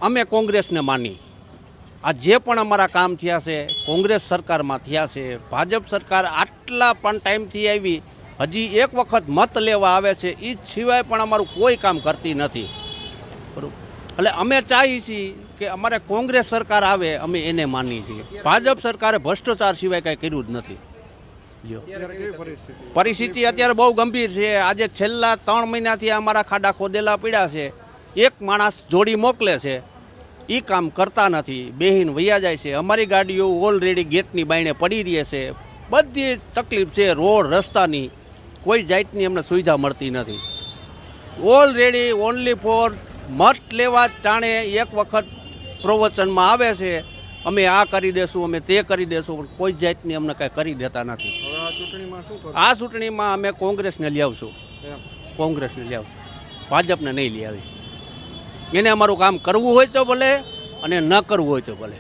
અમે કોંગ્રેસને માની. આ જે પણ અમારા કામ થયા છે કોંગ્રેસ સરકારમાં થયા છે. ભાજપ સરકાર આટલા પણ ટાઈમથી આવી, હજી એક વખત મત લેવા આવે છે, એ સિવાય પણ અમારું કોઈ કામ કરતી નથી. બરાબર, એટલે અમે ચાહીએ છીએ કે અમારે કોંગ્રેસ સરકાર આવે, અમે એને માનીએ છીએ. ભાજપ સરકારે ભ્રષ્ટાચાર સિવાય કાંઈ કર્યું જ નથી. પરિસ્થિતિ અત્યારે બહુ ગંભીર છે. આજે છેલ્લા 3 મહિનાથી અમારા ખાડા ખોદેલા પડ્યા છે. એક માણસ જોડી મોકલે છે, એ કામ કરતા નથી, બેહીન વૈયા જાય છે. અમારી ગાડીઓ ઓલરેડી ગેટની બાયણે પડી રહી છે. બધી તકલીફ છે, રોડ રસ્તાની કોઈ જાતની અમને સુવિધા મળતી નથી. ઓલરેડી ઓનલી ફોર મત લેવા ટાણે એક વખત પ્રવચનમાં આવે છે, અમે આ કરી દેશું, અમે તે કરી દેશું, પણ કોઈ જાતની અમને કાંઈ કરી દેતા નથી. આ ચૂંટણીમાં અમે કોંગ્રેસને લઈ આવશું, કોંગ્રેસને લઈ આવશું, ભાજપને નહીં લઈ આવી. એને અમારું કામ કરવું હોય તો ભલે, અને ન કરવું હોય તો ભલે.